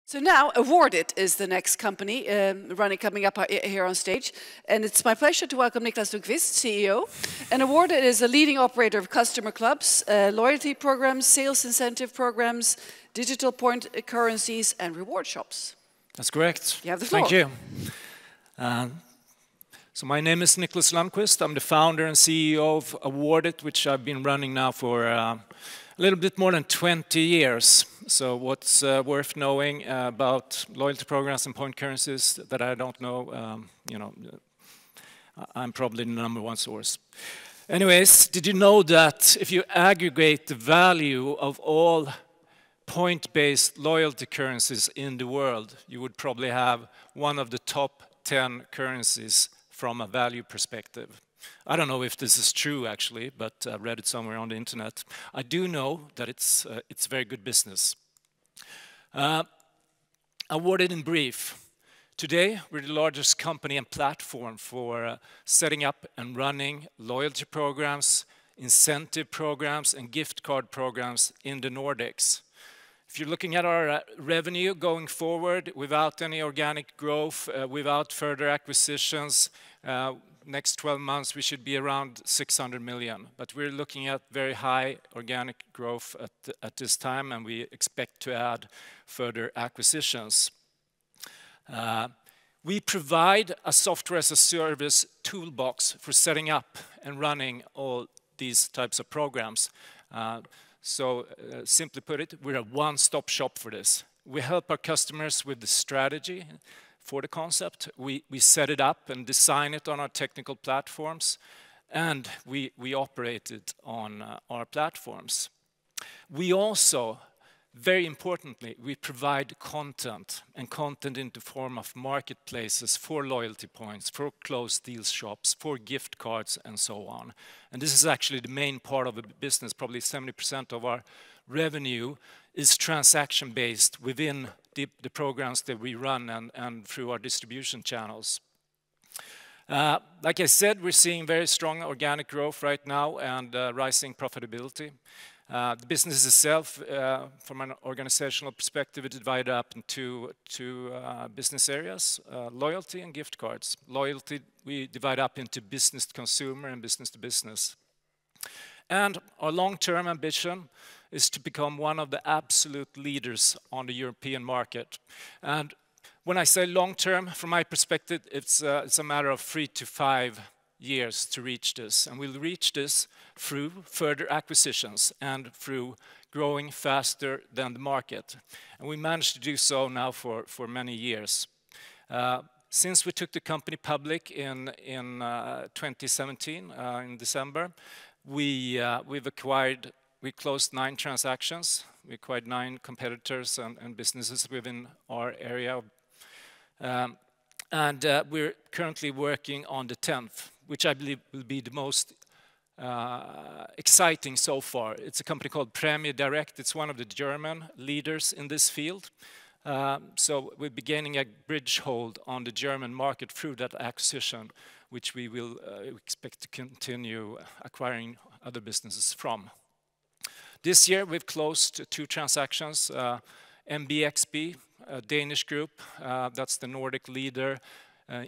So now, Awardit is the next company coming up here on stage, and it's my pleasure to welcome Niklas Lundqvist, CEO. And Awardit is a leading operator of customer clubs, loyalty programs, sales incentive programs, digital point currencies, and reward shops. That's correct. You have the floor. Thank you. So my name is Niklas Lundqvist. I'm the founder and CEO of Awardit, which I've been running now for a little bit more than 20 years. So what's worth knowing about loyalty programs and point currencies that I don't know, I'm probably the #1 source. Anyways, did you know that if you aggregate the value of all point-based loyalty currencies in the world, you would probably have one of the top 10 currencies from a value perspective? I don't know if this is true actually, but I read it somewhere on the internet. I do know that it's very good business. Awardit in brief. Today, we're the largest company and platform for setting up and running loyalty programs, incentive programs, and gift card programs in the Nordics. If you're looking at our revenue going forward, without any organic growth, without further acquisitions, next 12 months we should be around 600 million. But we're looking at very high organic growth at this time, and we expect to add further acquisitions. We provide a software as a service toolbox for setting up and running all these types of programs. Simply put it, we're a one-stop shop for this. We help our customers with the strategy for the concept. We set it up and design it on our technical platforms, and we operate it on our platforms. We also, very importantly, we provide content in the form of marketplaces for loyalty points, for closed deal shops, for gift cards, and so on. And this is actually the main part of the business. Probably 70% of our revenue is transaction-based within the programs that we run and through our distribution channels. Like I said, we're seeing very strong organic growth right now and rising profitability. The business itself, from an organizational perspective, is divided up into two business areas, loyalty and gift cards. Loyalty, we divide up into business to consumer and business to business. And our long-term ambition is to become one of the absolute leaders on the European market. And when I say long-term, from my perspective, it's a matter of 3 to 5 years to reach this. And we'll reach this through further acquisitions and through growing faster than the market. And we managed to do so now for many years. Since we took the company public in 2017, in December, we closed 9 transactions. We acquired 9 competitors and businesses within our area. We're currently working on the 10th, which I believe will be the most exciting so far. It's a company called Premier Direct. It's one of the German leaders in this field. So we're beginning a bridgehold on the German market through that acquisition, which we will expect to continue acquiring other businesses from. This year we've closed 2 transactions. MBXB, a Danish group, that's the Nordic leader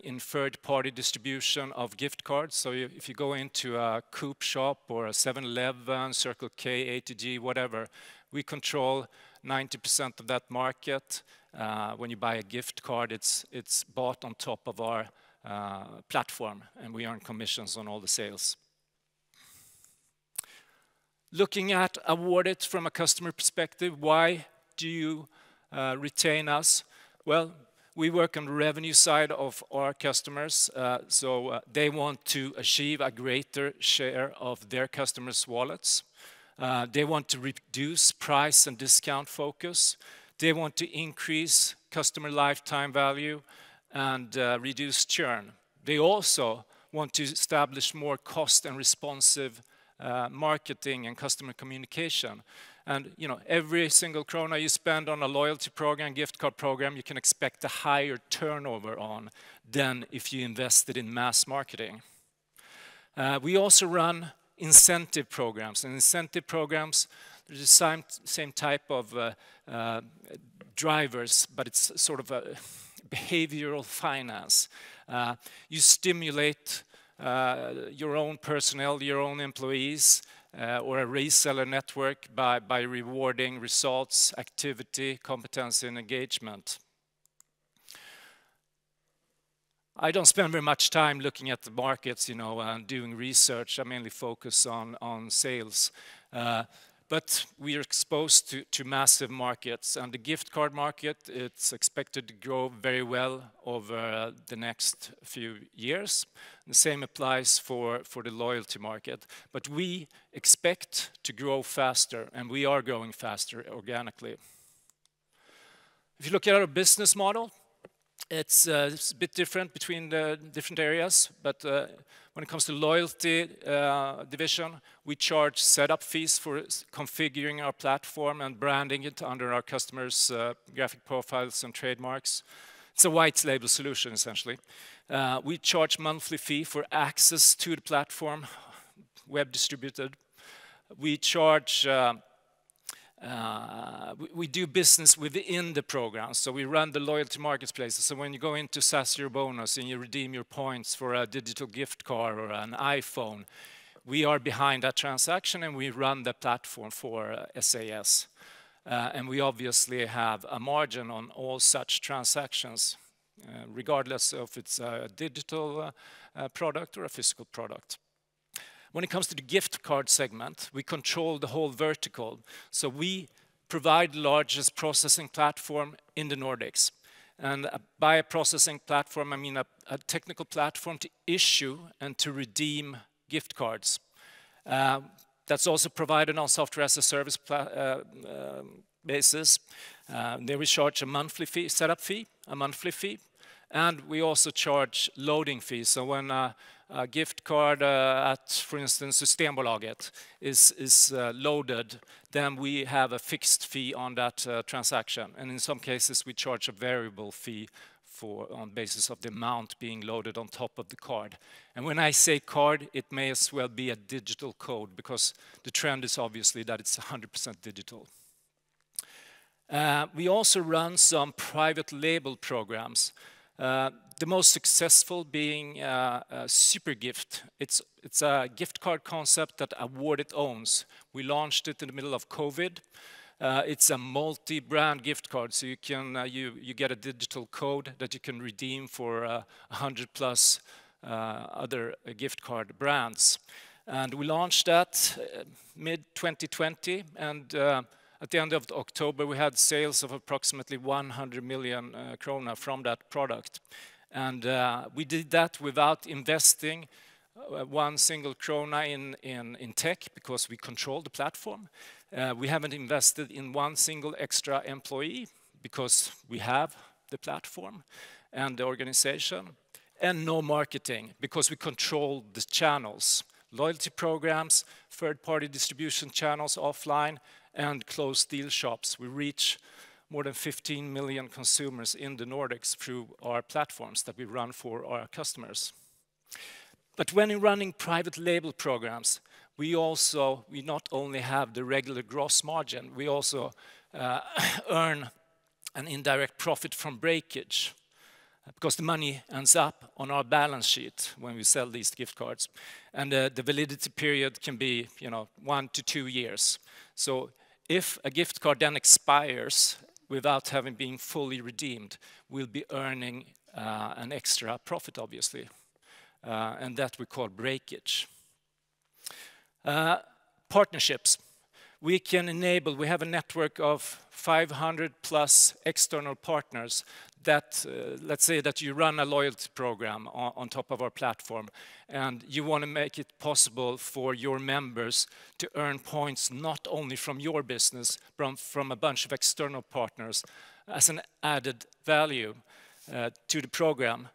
in third-party distribution of gift cards. So if you go into a Coop shop or a 7-Eleven, Circle K, ATG, whatever, we control 90% of that market. When you buy a gift card, it's bought on top of our platform, and we earn commissions on all the sales. Looking at Awardit from a customer perspective, why do you retain us? Well, we work on the revenue side of our customers, so they want to achieve a greater share of their customers' wallets. They want to reduce price and discount focus. They want to increase customer lifetime value and reduce churn. They also want to establish more cost and responsive marketing and customer communication. And every single krona you spend on a loyalty program, gift card program, you can expect a higher turnover on than if you invested in mass marketing. We also run incentive programs. And incentive programs, there's the same type of drivers, but it's sort of a behavioral finance. You stimulate your own personnel, your own employees, or a reseller network by rewarding results, activity, competence, and engagement. I don't spend very much time looking at the markets, and doing research. I mainly focus on sales. But we are exposed to massive markets, and the gift card market, it's expected to grow very well over the next few years. The same applies for the loyalty market. But we expect to grow faster, and we are growing faster organically. If you look at our business model, it's a bit different between the different areas, but when it comes to loyalty division, we charge setup fees for configuring our platform and branding it under our customers' graphic profiles and trademarks. It's a white label solution, essentially. We charge monthly fee for access to the platform, web distributed. We charge we do business within the program, so we run the loyalty marketplaces. So when you go into SAS Your Bonus and you redeem your points for a digital gift card or an iPhone, we are behind that transaction and we run the platform for SAS. And we obviously have a margin on all such transactions, regardless of if it's a digital product or a physical product. When it comes to the gift card segment, we control the whole vertical. So we provide the largest processing platform in the Nordics. And by a processing platform, I mean a technical platform to issue and to redeem gift cards. That's also provided on software as a service basis. There we charge a monthly fee, setup fee, a monthly fee. And we also charge loading fees. So when a gift card at, for instance, Systembolaget is loaded, then we have a fixed fee on that transaction. And in some cases, we charge a variable fee on basis of the amount being loaded on top of the card. And when I say card, it may as well be a digital code, because the trend is obviously that it's 100% digital. We also run some private label programs. The most successful being Supergift. It's a gift card concept that Awardit owns. We launched it in the middle of COVID. It's a multi-brand gift card, so you get a digital code that you can redeem for 100 plus other gift card brands. And we launched that mid-2020, and at the end of October, we had sales of approximately 100 million krona from that product. And we did that without investing one single krona in tech, because we control the platform. We haven't invested in one single extra employee, because we have the platform and the organization. And no marketing, because we control the channels. Loyalty programs, third-party distribution channels offline, and closed deal shops. We reach more than 15 million consumers in the Nordics through our platforms that we run for our customers. But when running private label programs, we not only have the regular gross margin, we also earn an indirect profit from breakage, because the money ends up on our balance sheet when we sell these gift cards. And the validity period can be 1 to 2 years. So if a gift card then expires without having been fully redeemed, we'll be earning an extra profit, obviously. And that we call breakage. Partnerships. We have a network of 500 plus external partners that, let's say that you run a loyalty program on top of our platform, and you want to make it possible for your members to earn points not only from your business, but from a bunch of external partners as an added value to the program.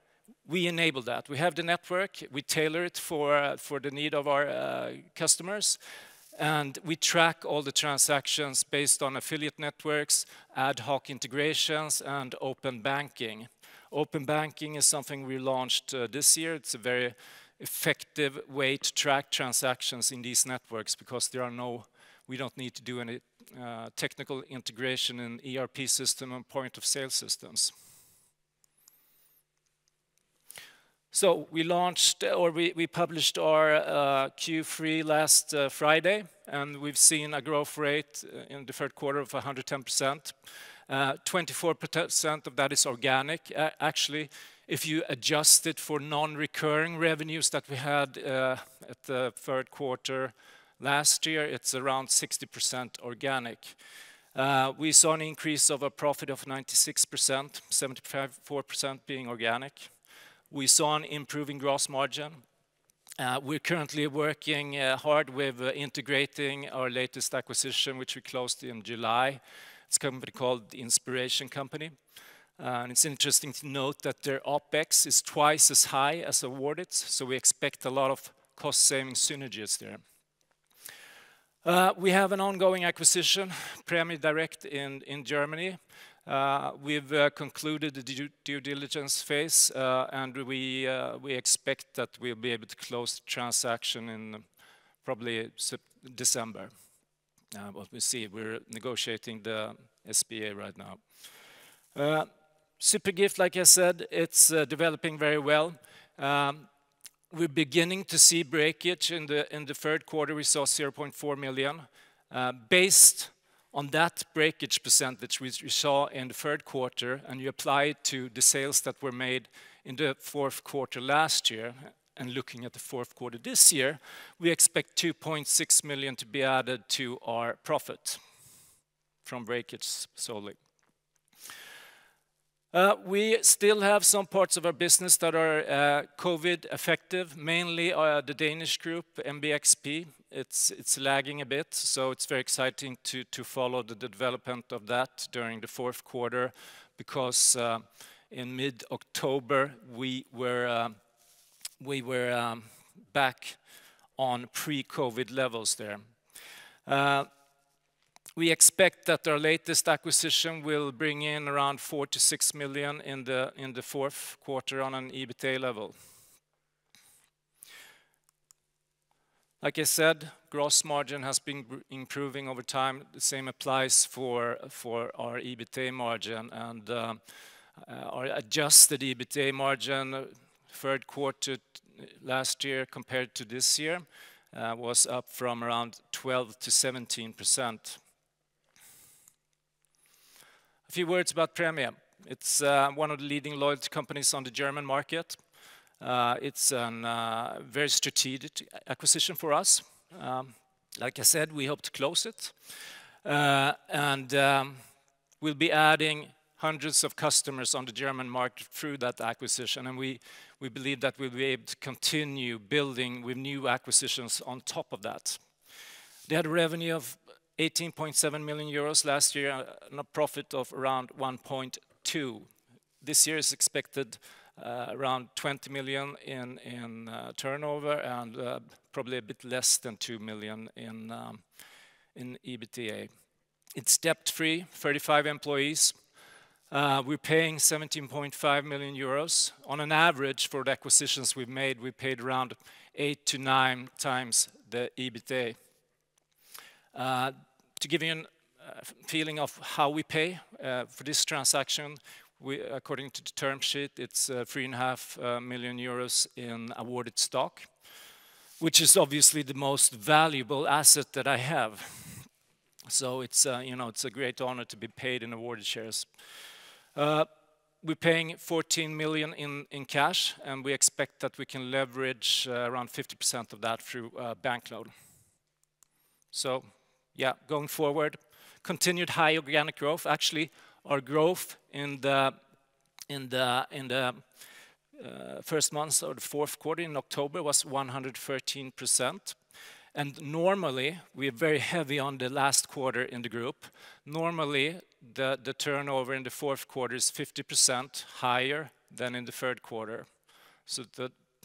We enable that. We have the network, we tailor it for the need of our customers, and we track all the transactions based on affiliate networks, ad hoc integrations, and open banking. Open banking is something we launched this year. It's a very effective way to track transactions in these networks, because we don't need to do any technical integration in ERP system and point of sale systems. So we launched, or we published our Q3 last Friday, and we've seen a growth rate in the third quarter of 110%. 24% of that is organic. Actually, if you adjust it for non-recurring revenues that we had at the third quarter last year, it's around 60% organic. We saw an increase of a profit of 96%, 74% being organic. We saw an improving gross margin. We're currently working hard with integrating our latest acquisition, which we closed in July. It's a company called The Inspiration Company. And it's interesting to note that their OpEx is twice as high as Awardit, so we expect a lot of cost-saving synergies there. We have an ongoing acquisition, Prämie Direkt in Germany. We've concluded the due diligence phase, and we expect that we'll be able to close the transaction in probably December. What we see, we're negotiating the SPA right now. Supergift, like I said, it's developing very well. We're beginning to see breakage in the third quarter. We saw 0.4 million. Based on that breakage percentage we saw in the third quarter, and you apply it to the sales that were made in the fourth quarter last year, and looking at the fourth quarter this year, we expect 2.6 million to be added to our profit from breakage solely. We still have some parts of our business that are COVID effective, mainly the Danish group, MBXP. It's lagging a bit, so it's very exciting to follow the development of that during the fourth quarter, because in mid-October we were back on pre-COVID levels there. We expect that our latest acquisition will bring in around 4 to 6 million in the fourth quarter on an EBITDA level. Like I said, gross margin has been improving over time. The same applies for our EBITDA margin, and our adjusted EBITDA margin third quarter last year compared to this year was up from around 12 to 17%. A few words about Prämie. It's one of the leading loyalty companies on the German market. It's a very strategic acquisition for us. Like I said, we hope to close it. And we'll be adding hundreds of customers on the German market through that acquisition. And we believe that we'll be able to continue building with new acquisitions on top of that. They had a revenue of 18.7 million euros last year and a profit of around 1.2. This year is expected around 20 million in turnover and probably a bit less than 2 million in EBITDA. It's debt-free, 35 employees. We're paying 17.5 million euros. On an average for the acquisitions we've made, we paid around 8 to 9 times the EBITDA. To give you a feeling of how we pay for this transaction, according to the term sheet, it's 3.5 million euros in Awardit stock, which is obviously the most valuable asset that I have. So it's it's a great honor to be paid in Awardit shares. We're paying 14 million in cash, and we expect that we can leverage around 50% of that through bank loan. So, yeah, going forward, continued high organic growth. Actually, our growth in the first months of the fourth quarter in October was 113%. And normally, we're very heavy on the last quarter in the group. Normally, the turnover in the fourth quarter is 50% higher than in the third quarter. So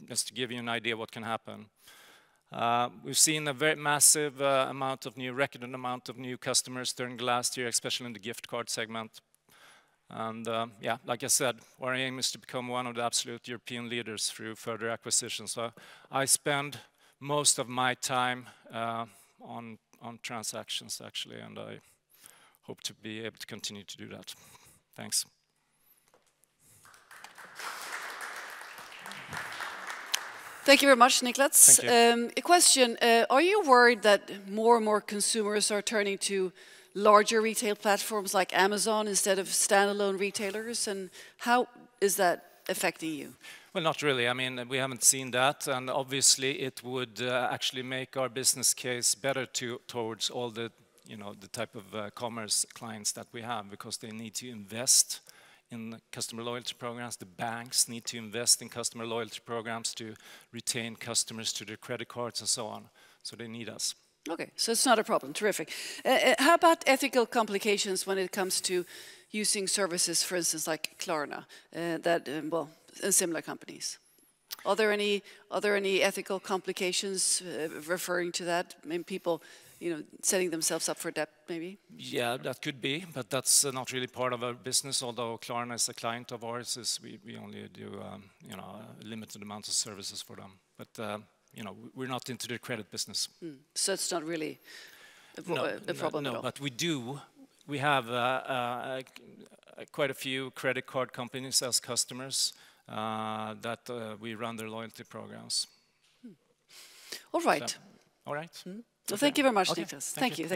just to give you an idea what can happen. We've seen a very massive record amount of new customers during the last year, especially in the gift card segment. And yeah, like I said, our aim is to become one of the absolute European leaders through further acquisitions. So I spend most of my time on transactions actually, and hope to be able to continue to do that. Thanks. Thank you very much, Niklas. Thank you. A question, are you worried that more and more consumers are turning to larger retail platforms like Amazon instead of standalone retailers, and how is that affecting you? Well, not really. I mean, we haven't seen that, and obviously it would actually make our business case better towards all the, the type of commerce clients that we have, because they need to invest in customer loyalty programs. The banks need to invest in customer loyalty programs to retain customers to their credit cards and so on. So they need us. Okay, so it's not a problem. Terrific. How about ethical complications when it comes to using services, for instance, like Klarna, and similar companies? Are there any ethical complications referring to that? I mean, people, setting themselves up for debt, maybe? Yeah, that could be, but that's not really part of our business. Although Klarna is a client of ours, we only do a limited amount of services for them. But we're not into the credit business. So it's not really a problem at all. But we have quite a few credit card companies as customers that we run their loyalty programs. All right. So, all right. Well, thank you very much, Niklas. Thank you.